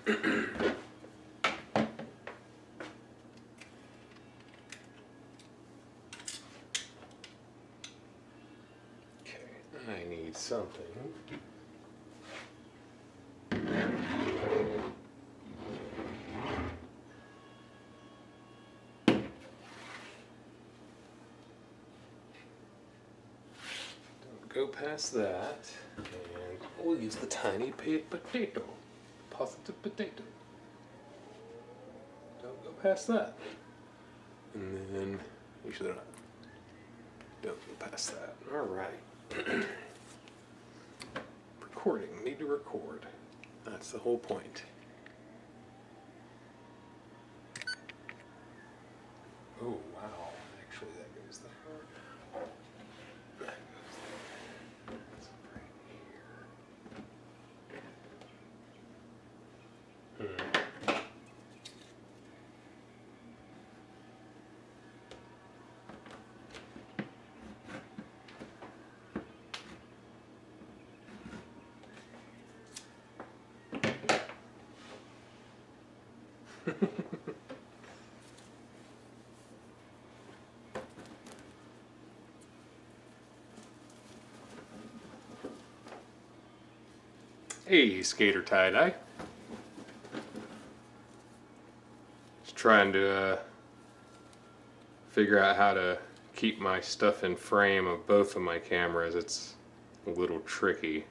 I need something. Don't go past that. And we'll use the tiny potato. Positive potato. Don't go past that. And then usually don't go past that. Alright. Recording. Need to record. That's the whole point. Oh wow. Actually that goes there. That goes there. That's right here. Hey, skater tie-dye. Just trying to figure out how to keep my stuff in frame of both of my cameras. It's a little tricky.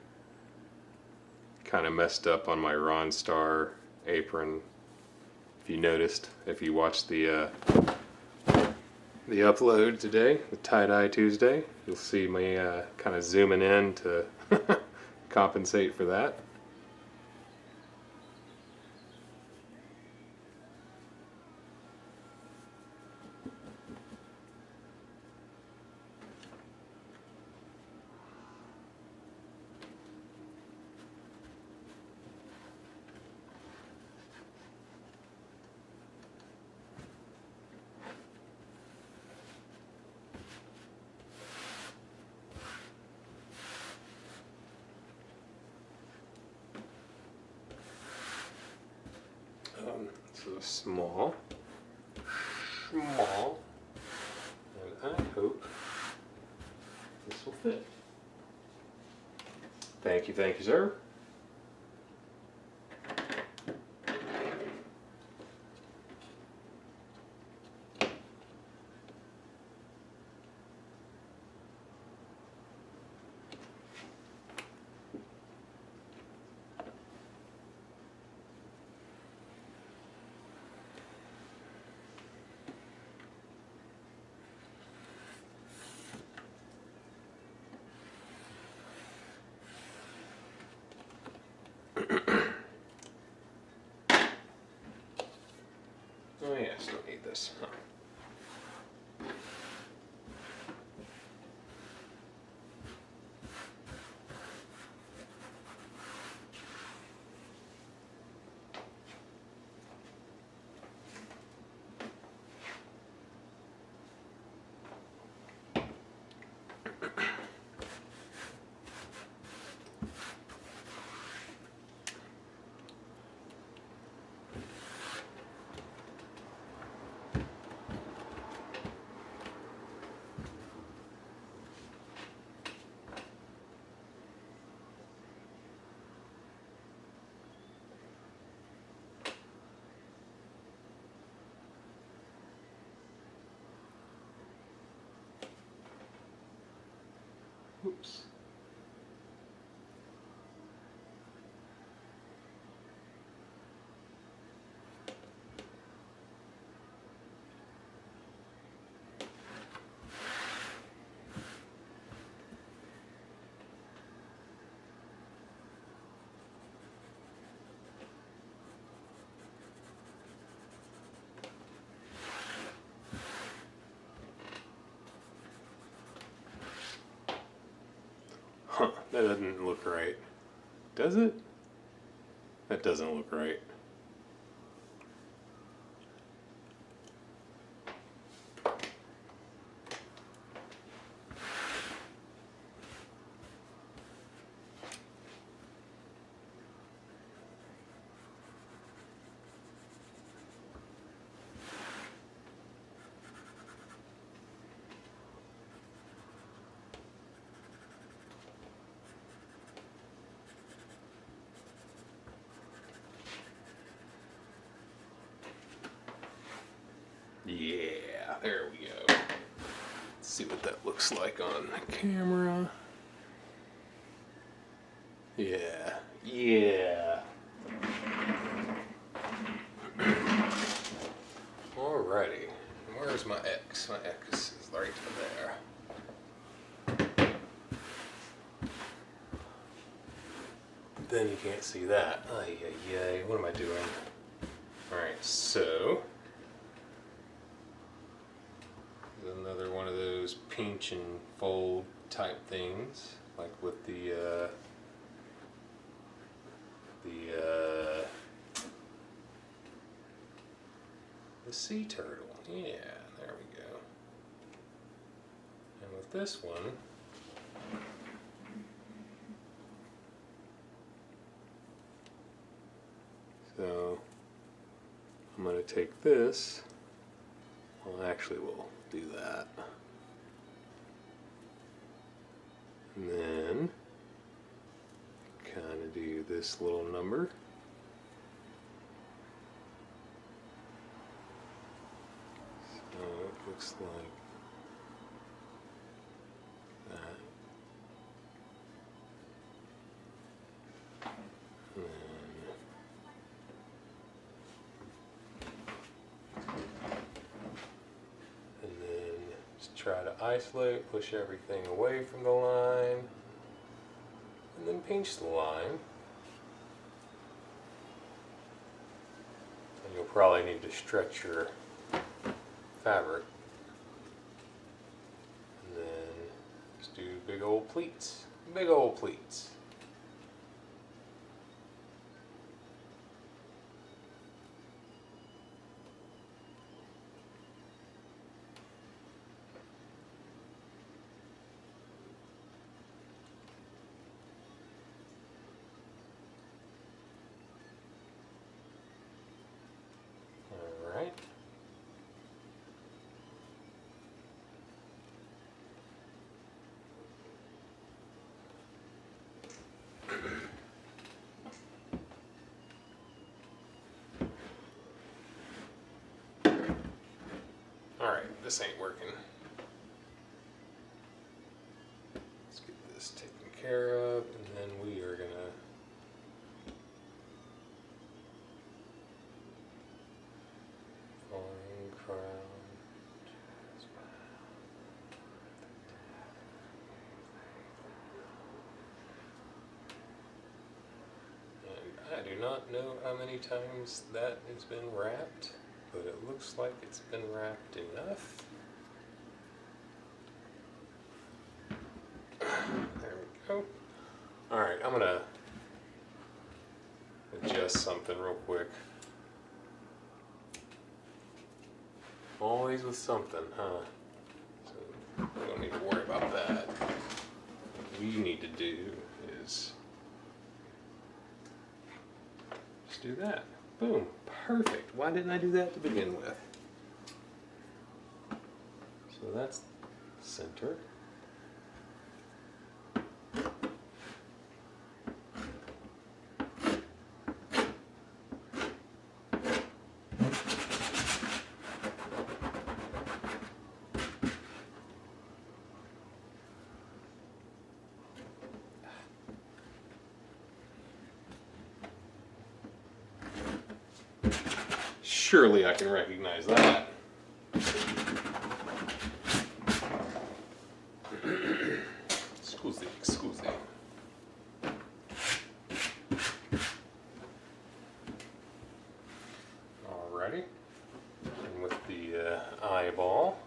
Kind of messed up on my Ronstar apron. If you noticed, if you watched the upload today, the tie-dye Tuesday, you'll see me kind of zooming in to compensate for that. So small, and I hope this will fit. Thank you, sir. Oh yeah, I still need this. Huh. Oops. Huh, that doesn't look right. Does it? That doesn't look right. there we go. Let's see what that looks like on the camera. Yeah, yeah. Alrighty, where's my X? My X is right there. Then you can't see that. Ay, ay, ay. What am I doing? Alright, so another one of those pinch and fold type things, like with the sea turtle. Yeah, there we go. And with this one, so I'm going to take this. Well, actually, we'll do that. And then kind of do this little number. So it looks like that. And then just try to isolate, push everything away from the line, and then pinch the line. And you'll probably need to stretch your fabric. And then just do big old pleats. Big old pleats. Alright. Alright, this ain't working. Let's get this taken care of, and then we are gonna fine crown. And I do not know how many times that has been wrapped, but it looks like it's been wrapped enough. There we go. Alright, I'm gonna adjust something real quick. Always with something, huh? So we don't need to worry about that. What we need to do is just do that. Boom. Perfect. Why didn't I do that to begin with? So that's center. Surely I can recognize that. Scusi, scusi. Alrighty. And with the eyeball.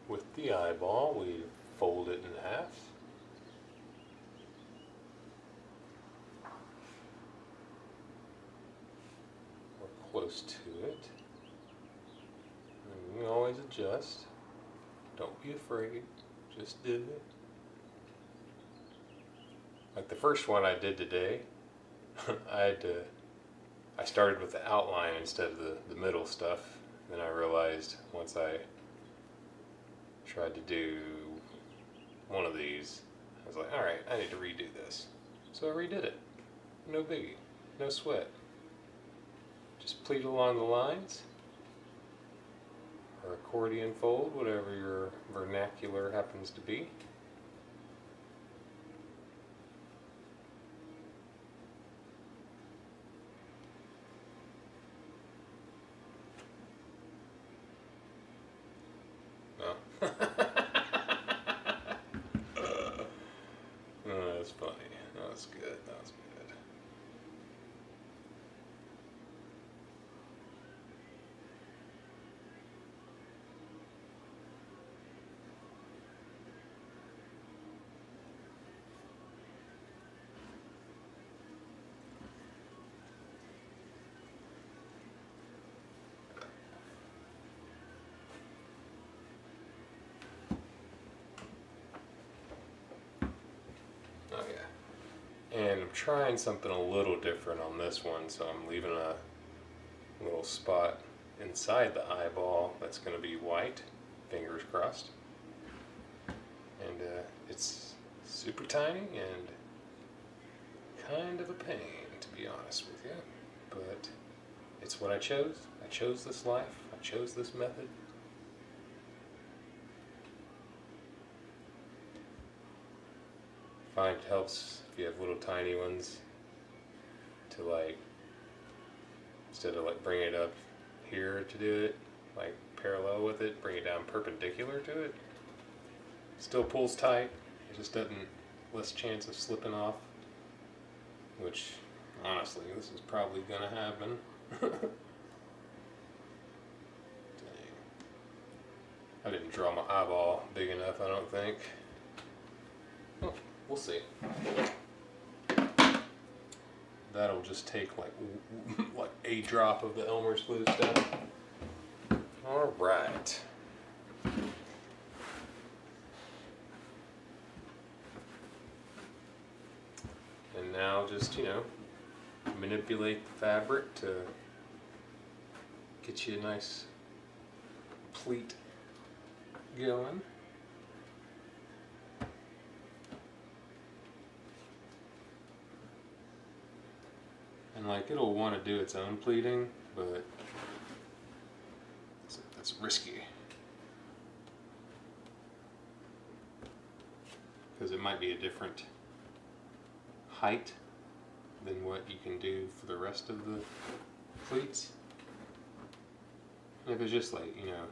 With the eyeball, we fold it in half. Close to it. And you can always adjust. Don't be afraid. Just do it. Like the first one I did today, I started with the outline instead of the middle stuff. Then I realized once I tried to do one of these, I was like, alright, I need to redo this. So I redid it. No biggie. No sweat. Just pleat along the lines, or accordion fold, whatever your vernacular happens to be. Oh. Oh, that's funny. That was good. That was good. Oh yeah. And I'm trying something a little different on this one, so I'm leaving a little spot inside the eyeball that's going to be white, fingers crossed. And it's super tiny and kind of a pain, to be honest with you, but it's what I chose. I chose this life. I chose this method. Find it helps if you have little tiny ones to, like, instead of like bring it up here to do it, like parallel with it, bring it down perpendicular to it. Still pulls tight, it just doesn't, less chance of slipping off, which honestly this is probably gonna happen. Dang. I didn't draw my eyeball big enough, I don't think. Oh, we'll see. That'll just take like a drop of the Elmer's glue stuff. All right. And now just, you know, manipulate the fabric to get you a nice pleat going. And like, it'll want to do its own pleating, but that's risky. Because it might be a different height than what you can do for the rest of the pleats. And if it's just like, you know,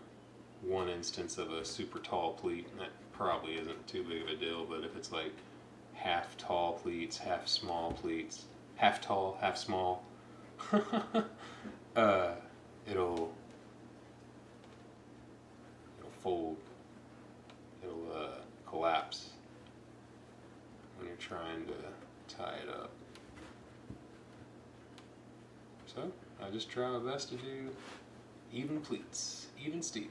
one instance of a super tall pleat, that probably isn't too big of a deal, but if it's like half tall pleats, half small pleats, half tall, half small, it'll fold, it'll collapse when you're trying to tie it up. So I just try my best to do even pleats, even Steven.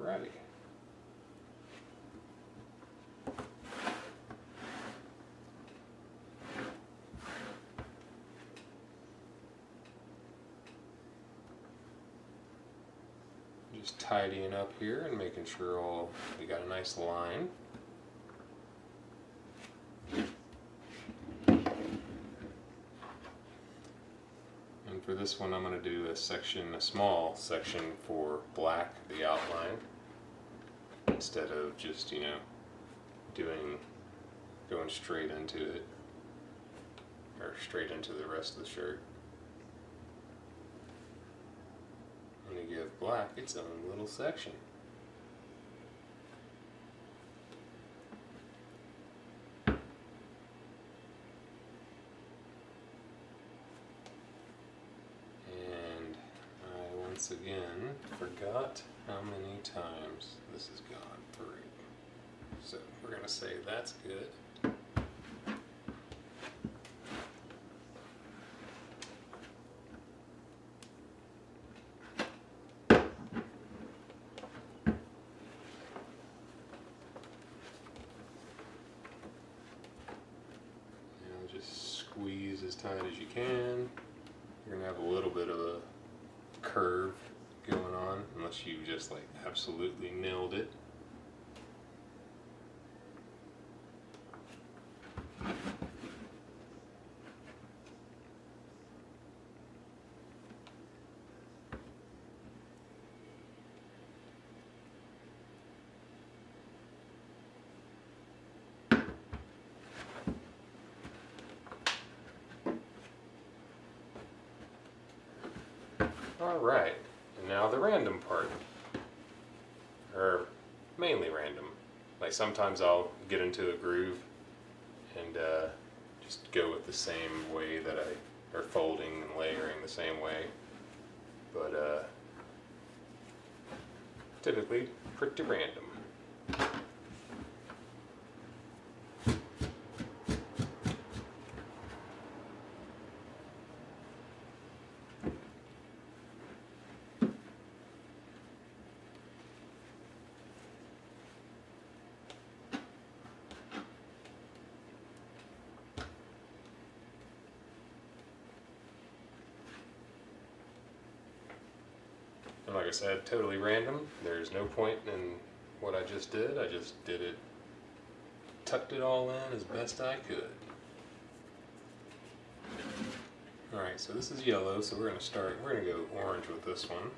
Alrighty. Just tidying up here and making sure we got a nice line. And for this one I'm going to do a small section for black, the outline, instead of just, you know, going straight into it, or straight into the rest of the shirt. I'm going to give black its own little section. And I once again forgot how many times this has gone through. So we're going to say that's good. squeeze as tight as you can. You're gonna have a little bit of a curve going on, unless you just like absolutely nailed it. Alright, and now the random part. Or mainly random. Like sometimes I'll get into a groove and just go with the same way that or folding and layering the same way. But typically pretty random. And like I said, totally random. There's no point in what I just did. I just did it, tucked it all in as best I could. Alright, so this is yellow, so we're going to go orange with this one.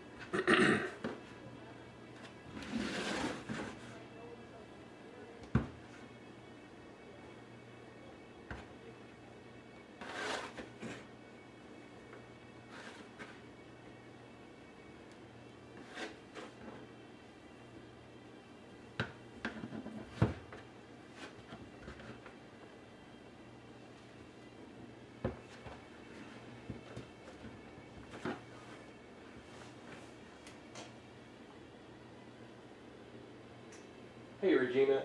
Hey Regina,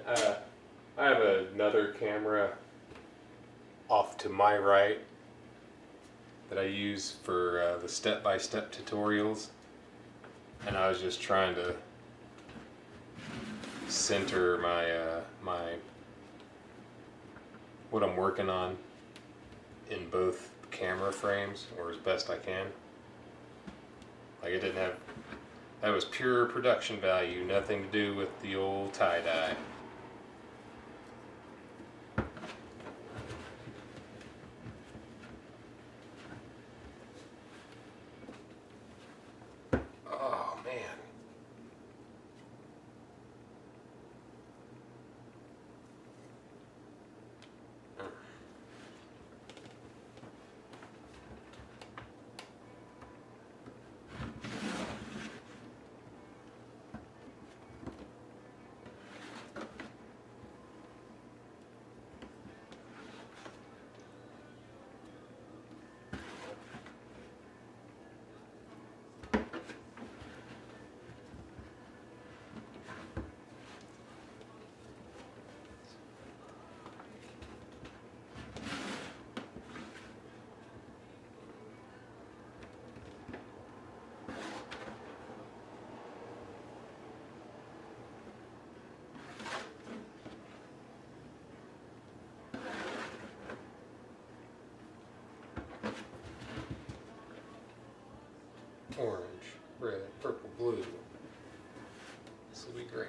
I have another camera off to my right that I use for the step-by-step tutorials, and I was just trying to center my what I'm working on in both camera frames, or as best I can. Like it didn't have. That was pure production value, nothing to do with the old tie-dye. Oh, man. Orange, red, purple, blue. This will be great.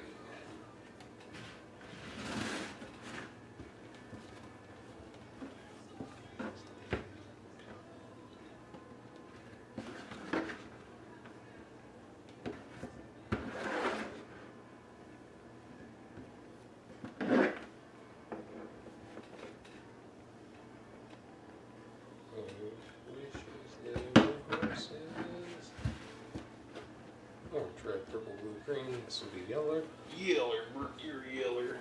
Red, purple, blue, green. This will be yeller. Yeller, you're yeller.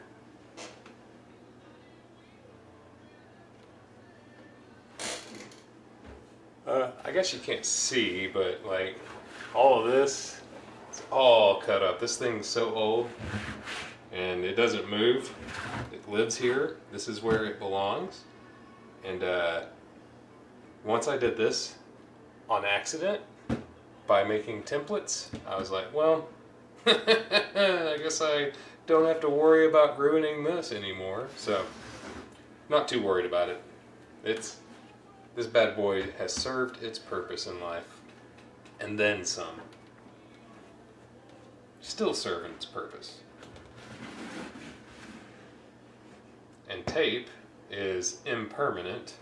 I guess you can't see, but like all of this, it's all cut up. This thing's so old, and it doesn't move. It lives here. This is where it belongs. And once I did this on accident, by making templates, I was like, well, I guess I don't have to worry about ruining this anymore. So, not too worried about it. It's this bad boy has served its purpose in life, and then some. Still serving its purpose. And tape is impermanent,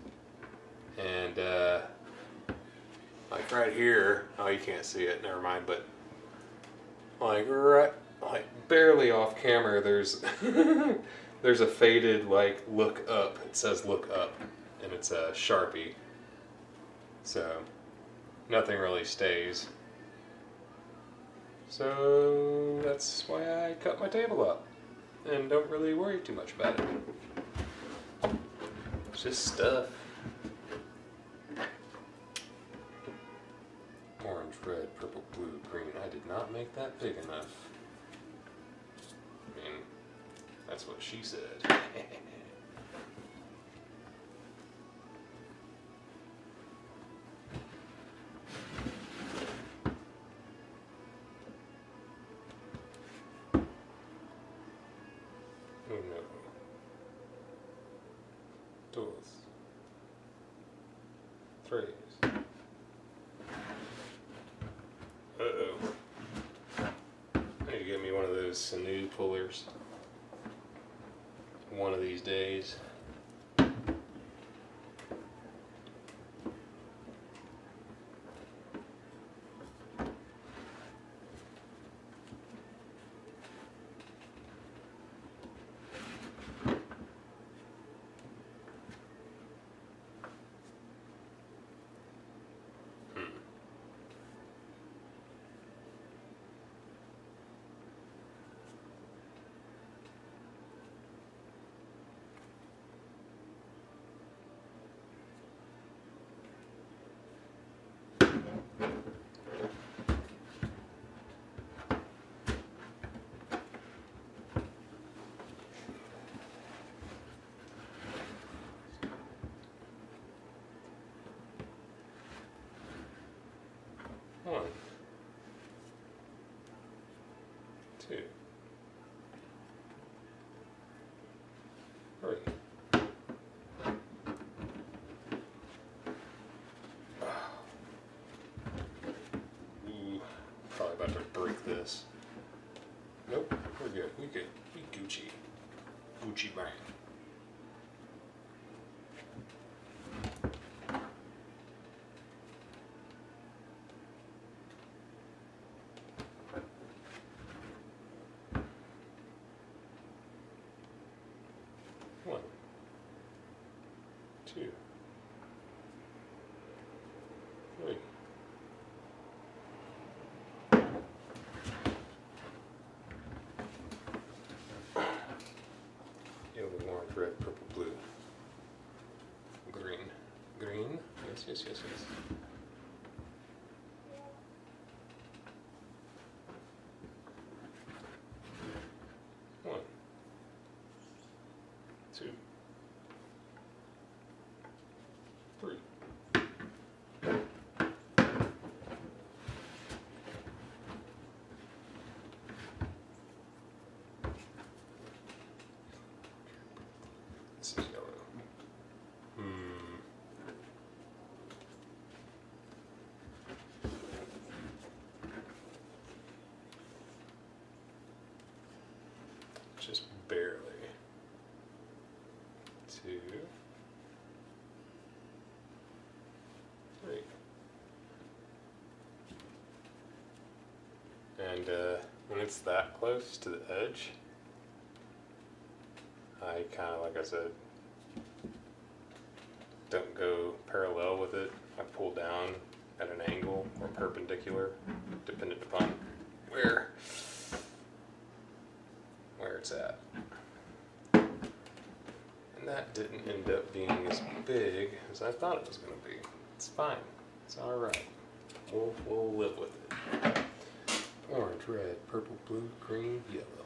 and like right here, oh, you can't see it, never mind, but like right, like barely off camera, there's there's a faded like look up. It says look up, and it's a Sharpie, so nothing really stays. So that's why I cut my table up and don't really worry too much about it. It's just stuff. Orange, red, purple, blue, green. I did not make that big enough. I mean, that's what she said. Oh no. Dos. Tres. Uh-oh. I need to get me one of those sinew pullers one of these days. One, two, three. Ooh, probably about to break this. Nope, we're good. We good. We Gucci. Gucci bang. One, two, three. Yellow, orange, red, purple, blue. Green. Green? Yes, yes, yes, yes. One, two, three. This is yellow. Just barely. Two, three. And when it's that close to the edge, I kind of, like I said, don't go parallel with it. I pull down at an angle or perpendicular, dependent upon where it's at. And that didn't end up being as big as I thought it was going to be. It's fine. It's all right. We'll live with it. Orange, red, purple, blue, green, yellow.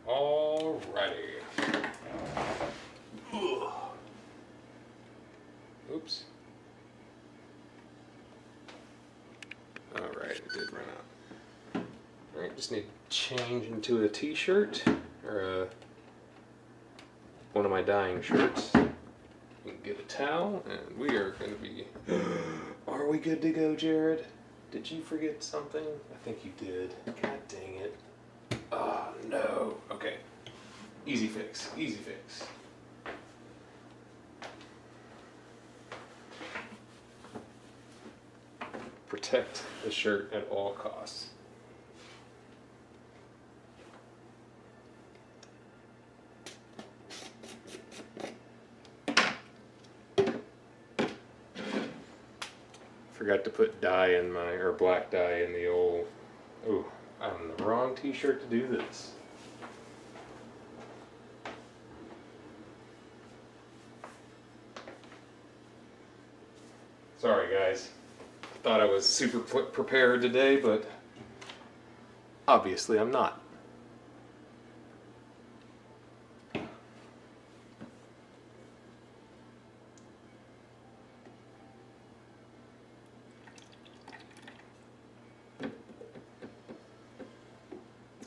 Alrighty. Ugh. Oops. Alright, it did run out. Alright, just need to change into a t-shirt or a one of my dyeing shirts. We can get a towel, and we are going to be... Are we good to go, Jared? Did you forget something? I think you did. God dang it. Oh, no. Okay. Easy fix. Easy fix. Protect the shirt at all costs. Forgot to put dye in my, or black dye in the old, oh, I'm the wrong t-shirt to do this. Sorry guys, thought I was super prepared today, but obviously I'm not.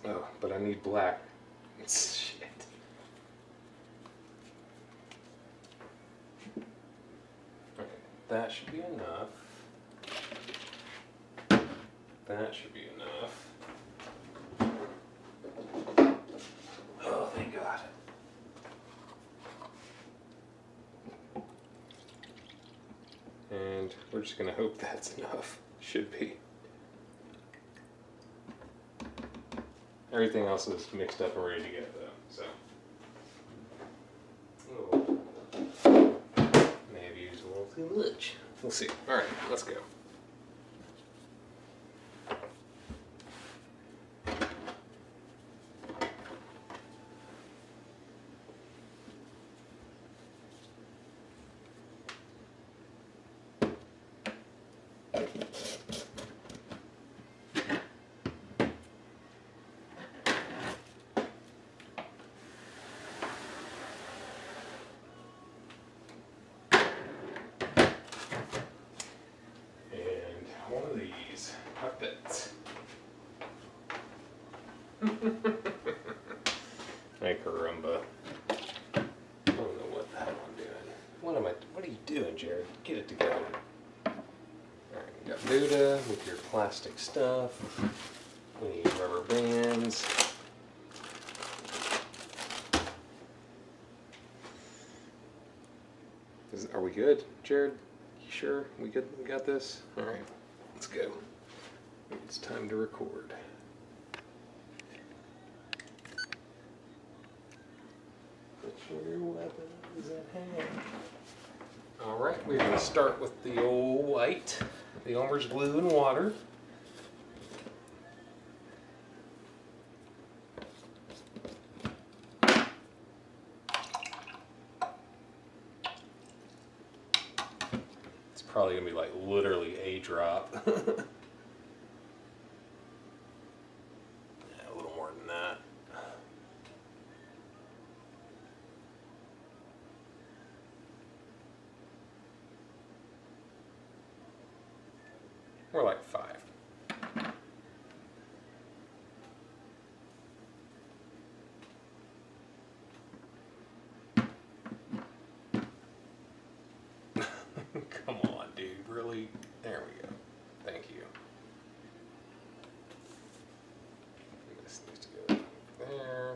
Oh, but I need black. Shit. Okay, that should be enough. That should be enough. Oh, thank God. And we're just gonna hope that's enough. Should be. Everything else is mixed up and ready to go though, so. Oh. Maybe use a little too much. We'll see. Alright, let's go. One of these puppets. Hey, caramba. I don't know what the hell I'm doing. What are you doing, Jared? Get it together. Alright, we got Buddha with your plastic stuff. We need rubber bands. Are we good, Jared? You sure? We good? We got this? Alright. Let's go. It's time to record. Put your weapons at hand. Alright, we're going to start with the old white, the Elmer's glue and water. It's probably going to be like literally a drop. Yeah, a little more than that. More like 5. Come on, dude, really? There we go. Thank you. This needs to go there.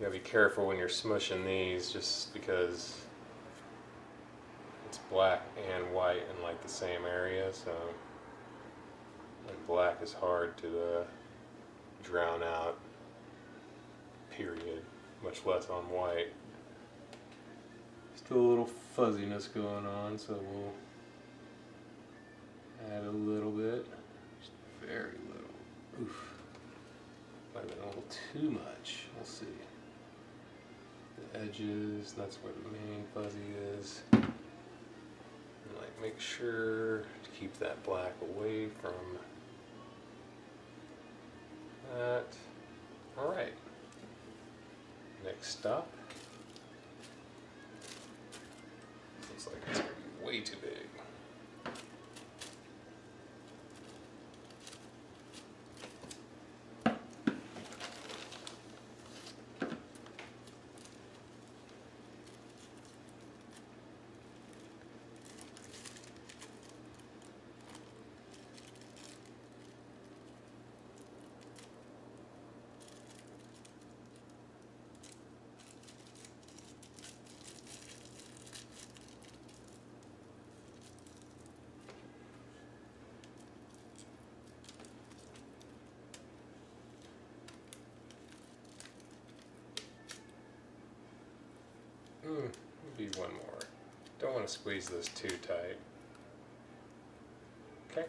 You gotta be careful when you're smushing these, just because it's black and white in like the same area, so like black is hard to drown out, period, much less on white. Still a little fuzziness going on, so we'll add a little bit. Just very little. Oof. Might have been a little too much. We'll see. The edges, that's where the main fuzzy is. And like make sure to keep that black away from that. Alright. Next stop. Looks like it's going to be way too big. Maybe one more. Don't want to squeeze this too tight. Okay.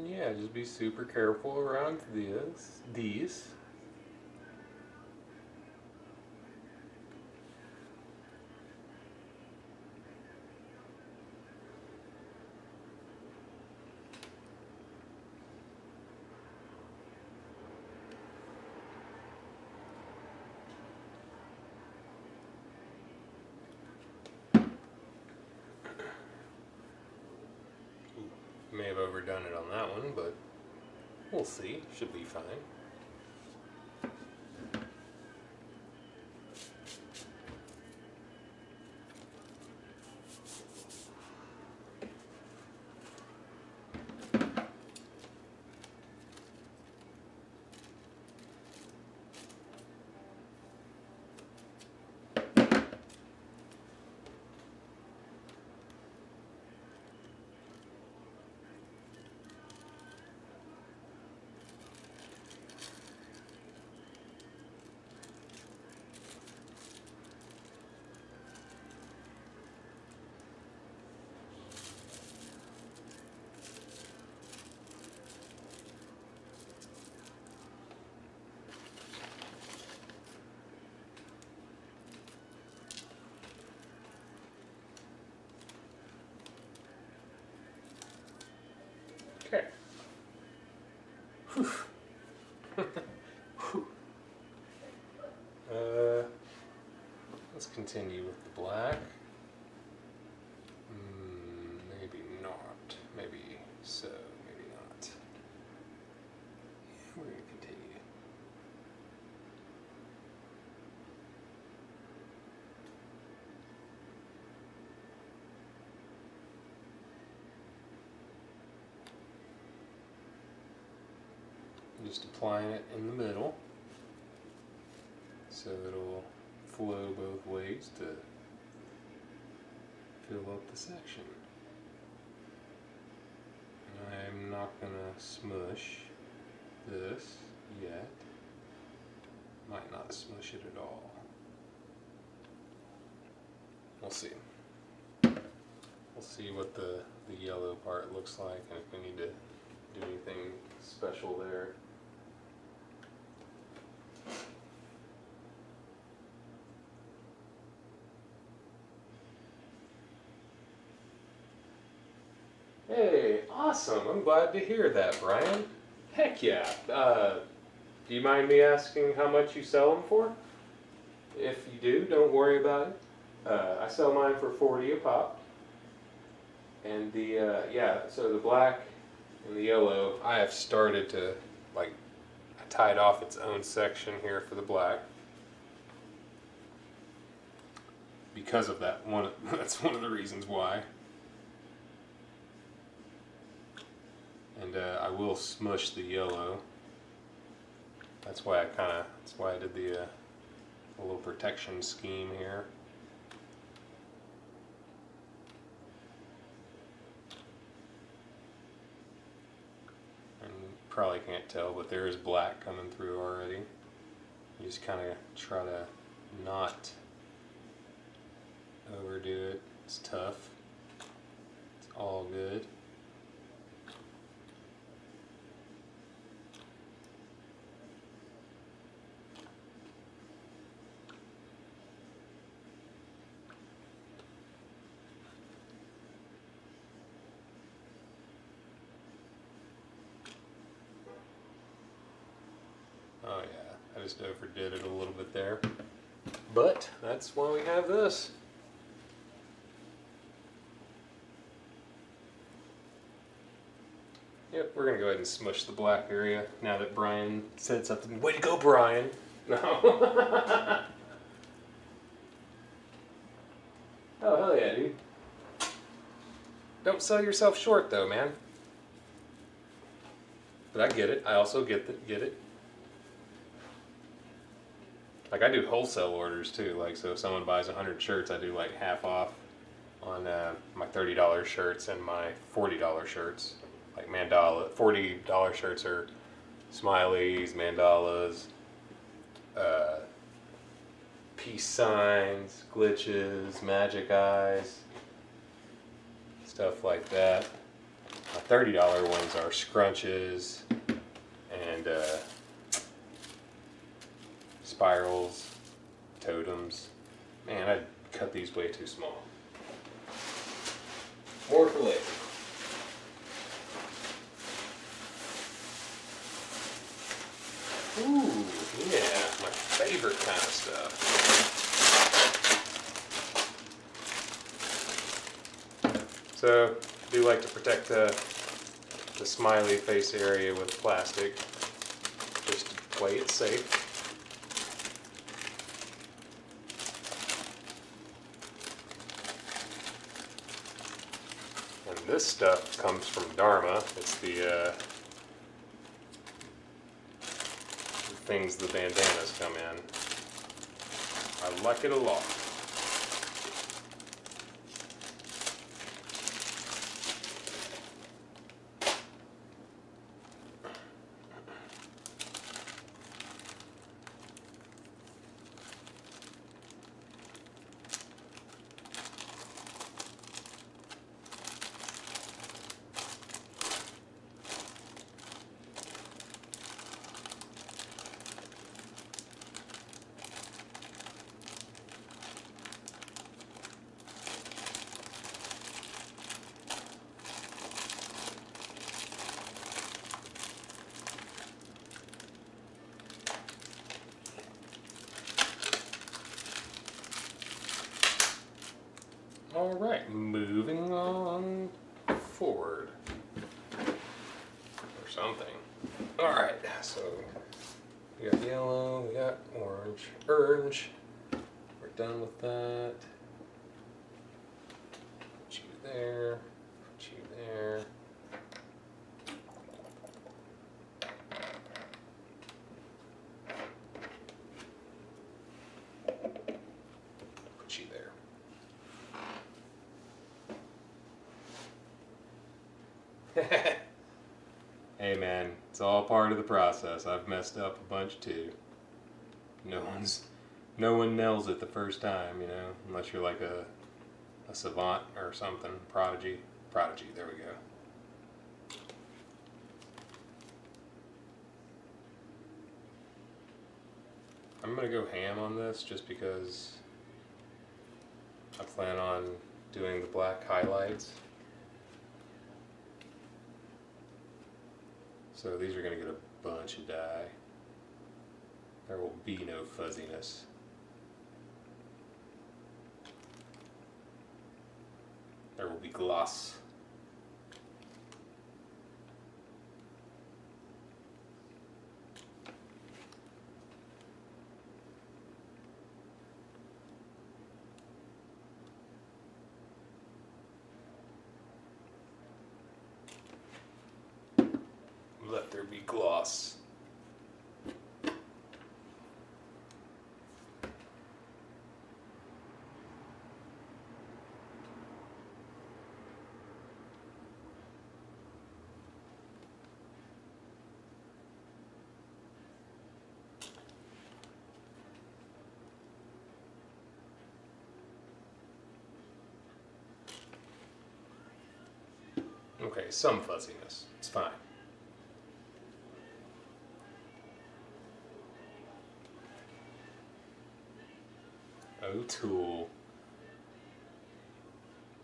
Yeah, just be super careful around these. May have overdone it on that one, but we'll see. Should be fine. Okay. Let's continue with the black. Maybe not. Maybe so. Maybe not. Yeah, we're going to continue. Just applying it in the middle so it'll flow both ways to fill up the section. And I'm not going to smush this yet. Might not smush it at all. We'll see. We'll see what the yellow part looks like and if we need to do anything special there. Hey, awesome. I'm glad to hear that, Brian. Heck yeah. Do you mind me asking how much you sell them for? If you do, don't worry about it. I sell mine for $40 a pop. And the, yeah, so the black And the yellow, I have started to, like, I tied off its own section here for the black. Because of that one, that's one of the reasons why. And I will smush the yellow. That's why I did the a little protection scheme here. And you probably can't tell, but there is black coming through already. You just kind of try to not overdo it. It's tough. It's all good. Oh yeah, I just overdid it a little bit there. But that's why we have this. Yep, we're gonna go ahead and smush the black area now that Brian said something. Way to go, Brian! No. Oh, hell yeah, dude. Don't sell yourself short though, man. But I get it. I also get it. Like, I do wholesale orders too. Like, so if someone buys 100 shirts, I do like half off on my $30 shirts and my $40 shirts. Like mandala, $40 shirts are smileys, mandalas, peace signs, glitches, magic eyes, stuff like that. My $30 ones are scrunches and spirals, totems. Man, I cut these way too small. More for later. Ooh, yeah, my favorite kind of stuff. So, I do like to protect the smiley face area with plastic, just to play it safe. And this stuff comes from Dharma. It's the things the bandanas come in. I like it a lot. Alright, moving on forward. Or something. Alright, so we got yellow, we got orange. We're done with that. Put you there, put you there. Put you there. Hey man, it's all part of the process. I've messed up a bunch too. No one nails it the first time, you know, unless you're like a savant or something, prodigy, there we go. I'm gonna go ham on this just because I plan on doing the black highlights. So these are going to get a bunch of dye. There will be no fuzziness. There will be gloss. lip gloss. Okay, some fuzziness. It's fine. O'Toole.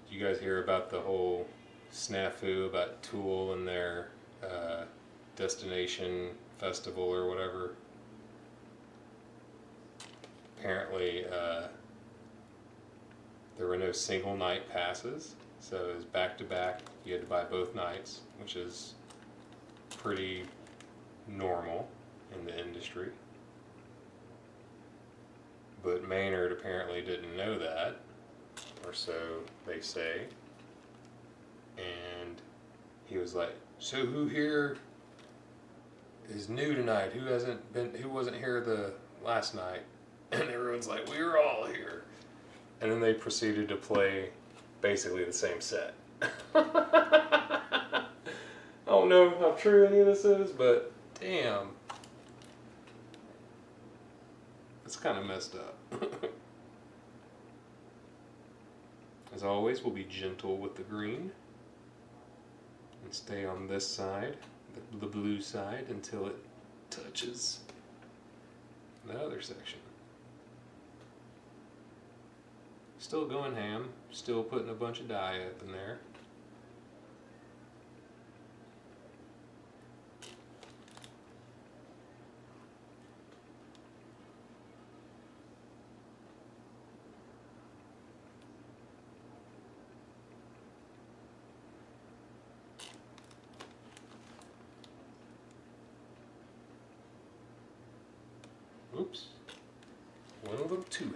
Did you guys hear about the whole snafu about Tool and their destination festival or whatever? Apparently, there were no single night passes, so it was back to back. You had to buy both nights, which is pretty normal in the industry. But Maynard apparently didn't know that, or so they say. And he was like, "So who here is new tonight? Who wasn't here the last night?" And everyone's like, "We were all here." And then they proceeded to play basically the same set. I don't know how true any of this is, but damn. It's kind of messed up. As always, we'll be gentle with the green and stay on this side, the blue side, until it touches the other section. Still going ham, still putting a bunch of dye up in there. Oops, went a little too ham.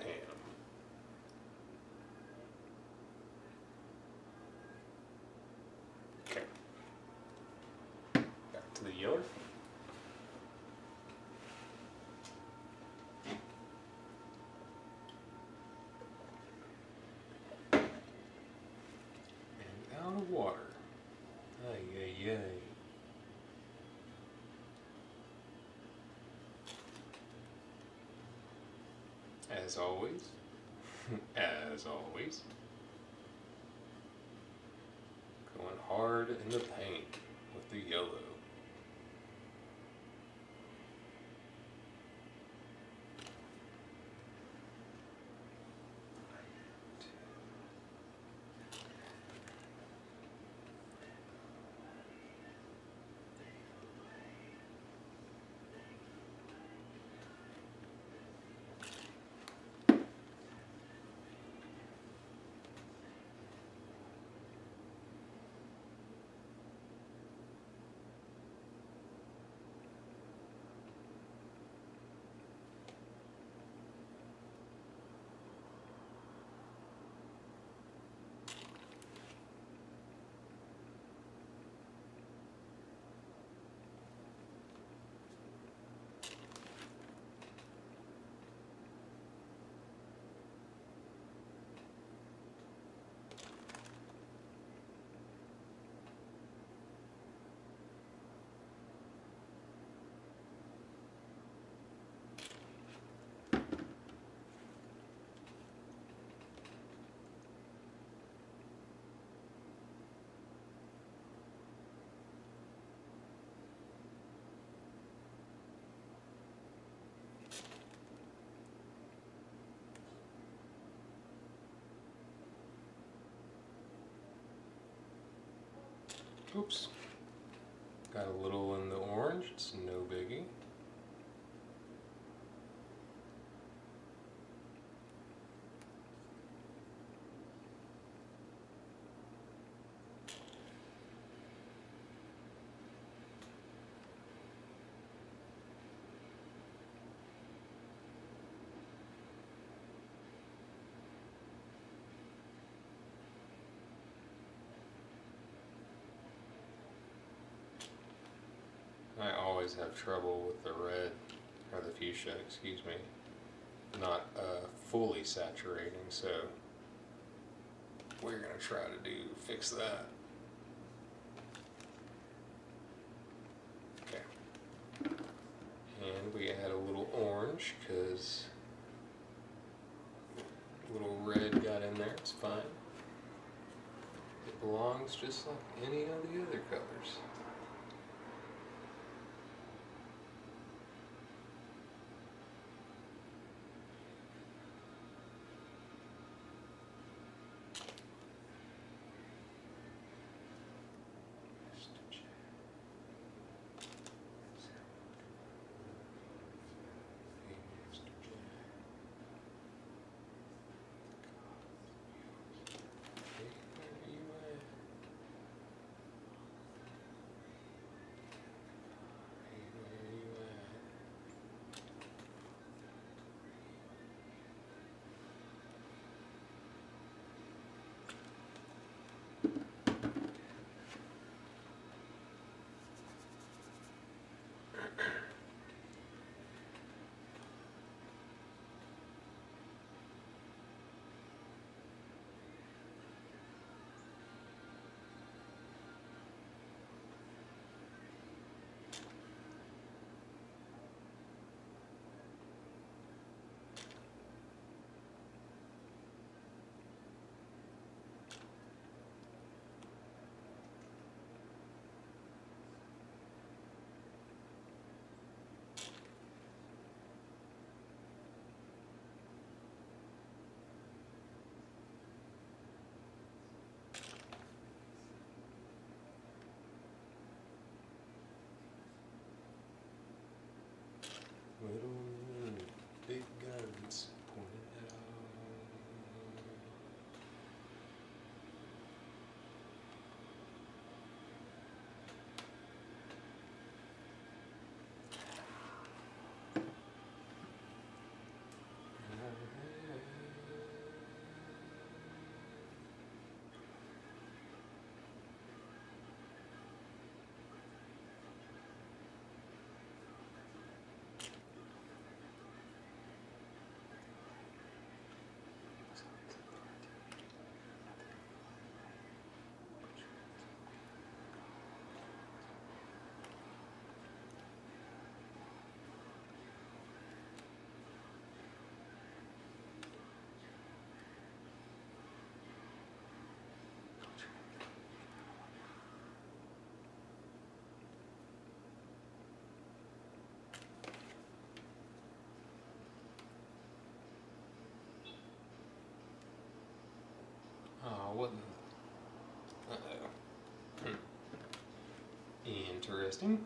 Okay, back to the yellow. And out of water. Ay, ay, ay. As always, as always, going hard in the paint with the yellow. Oops, got a little in the orange, it's no biggie. I always always have trouble with the red, or the fuchsia, excuse me, not fully saturating, so we're going to try to fix that. Okay. And we add a little orange because a little red got in there, it's fine. It belongs just like any of the other colors. Little big guns pointed at oh, what? Uh-oh. Interesting.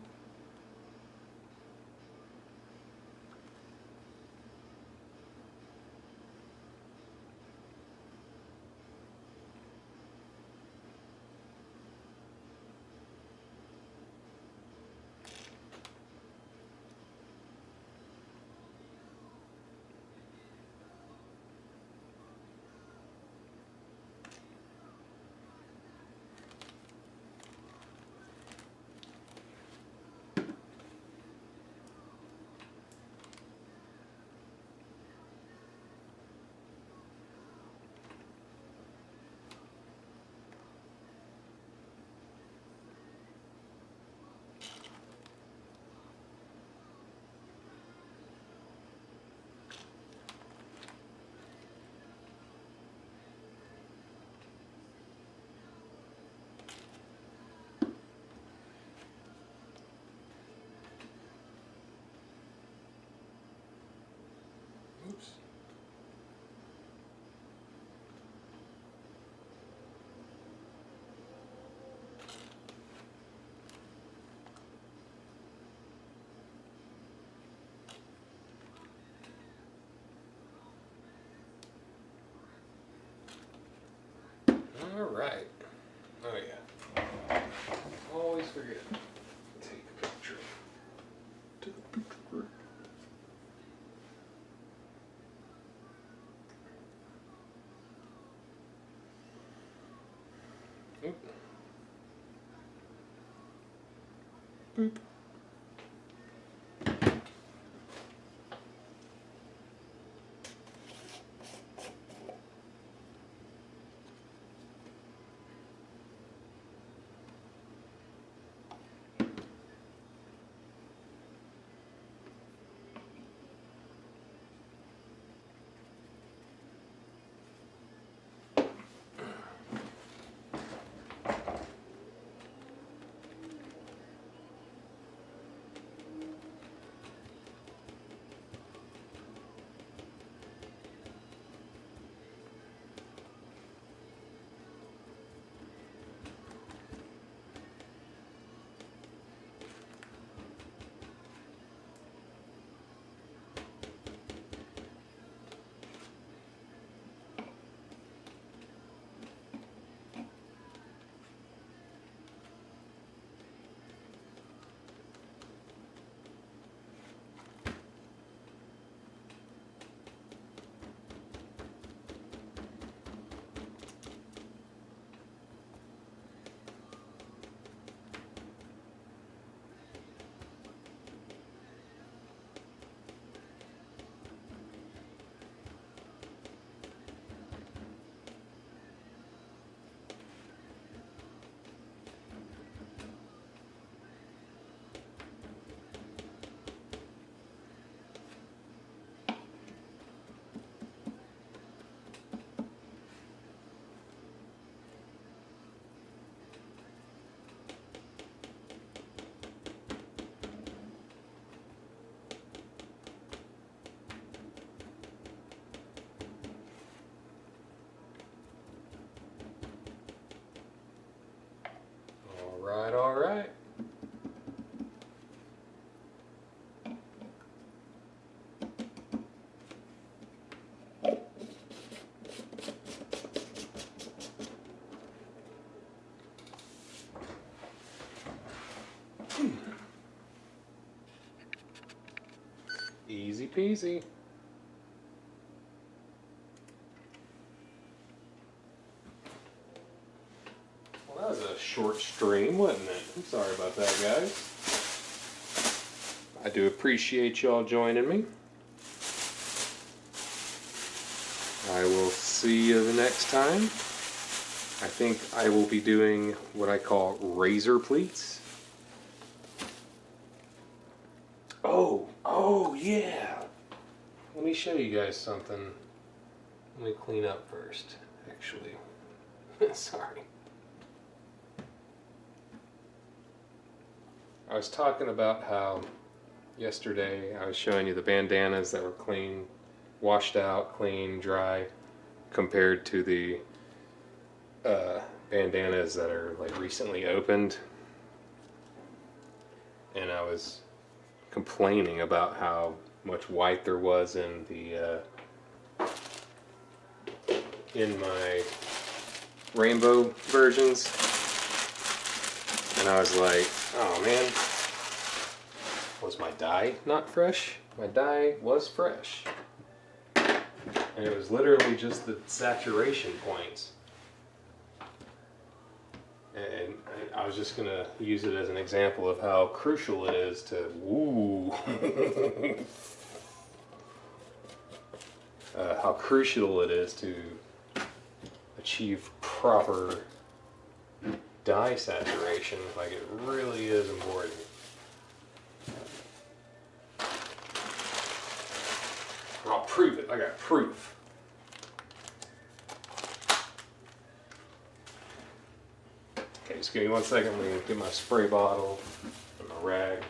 Oops. All right. Oh yeah. Always forget. Take a picture. Take a picture. Oop. Boop. Easy peasy. Well, that was a short stream, wasn't it? I'm sorry about that, guys. I do appreciate y'all joining me. I will see you the next time. I think I will be doing what I call razor pleats. Oh yeah. Let me show you guys something. Let me clean up first, actually. Sorry. I was talking about how yesterday I was showing you the bandanas that were clean, washed out, clean, dry, compared to the bandanas that are like recently opened. And I was complaining about how much white there was in the in my rainbow versions, and I was like, oh man, was my dye not fresh? My dye was fresh, and it was literally just the saturation points. And I was just going to use it as an example of how crucial it is to, how crucial it is to achieve proper dye saturation. Like, it really is important. I'll prove it. I got proof. Okay, just give me 1 second. I'm going to get my spray bottle and my rag.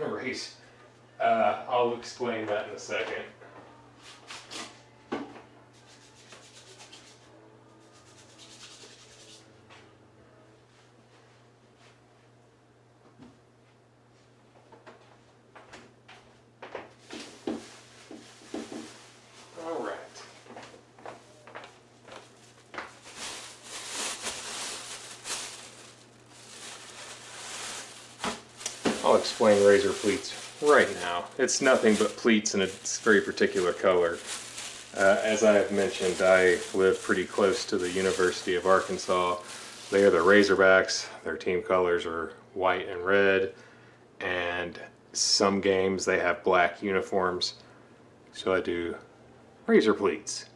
Race. I'll explain that in a second. All right. I'll explain razor pleats right now. It's nothing but pleats in a very particular color. As I have mentioned, I live pretty close to the University of Arkansas. They are the Razorbacks. Their team colors are white and red, and some games they have black uniforms. So I do razor pleats.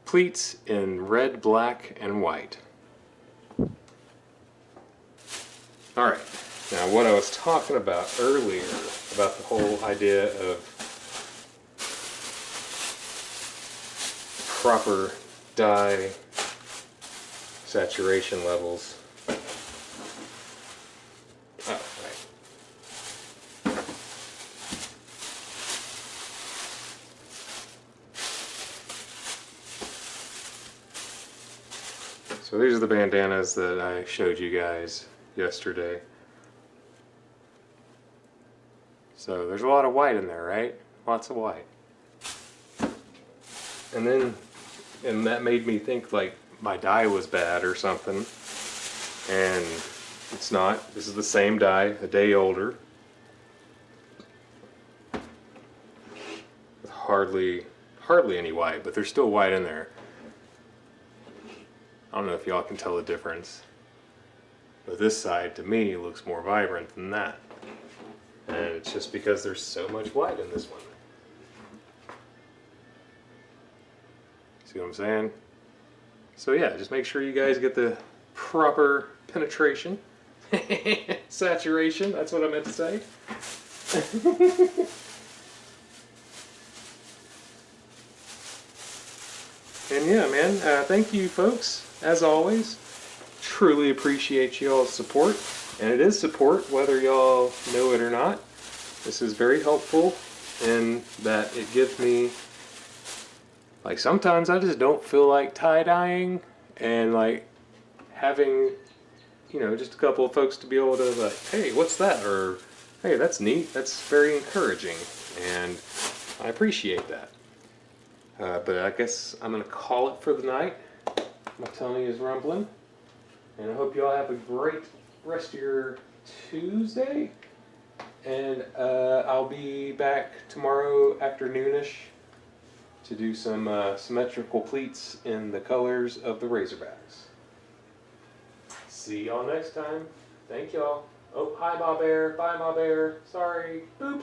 Pleats in red, black, and white. Alright. Now, what I was talking about earlier, about the whole idea of proper dye saturation levels. Oh, right. So these are the bandanas that I showed you guys yesterday. So there's a lot of white in there, right? Lots of white. And that made me think like my dye was bad or something. And it's not. This is the same dye, a day older. With hardly any white, but there's still white in there. I don't know if y'all can tell the difference. But this side, to me, looks more vibrant than that. And it's just because there's so much white in this one. See what I'm saying? So yeah, just make sure you guys get the proper penetration. Saturation, that's what I meant to say. And yeah, man, thank you folks, as always. Truly appreciate y'all's support. And it is support, whether y'all know it or not. This is very helpful in that it gives me, like, sometimes I just don't feel like tie-dyeing, and like having, you know, just a couple of folks to be able to, like, hey, what's that? Or, hey, that's neat. That's very encouraging. And I appreciate that. But I guess I'm going to call it for the night. My tummy is rumbling. And I hope y'all have a great rest of your Tuesday. And I'll be back tomorrow afternoonish to do some symmetrical pleats in the colors of the Razorbacks. See y'all next time. Thank y'all. Oh, hi, Ma Bear. Bye, Ma Bear. Sorry. Boop.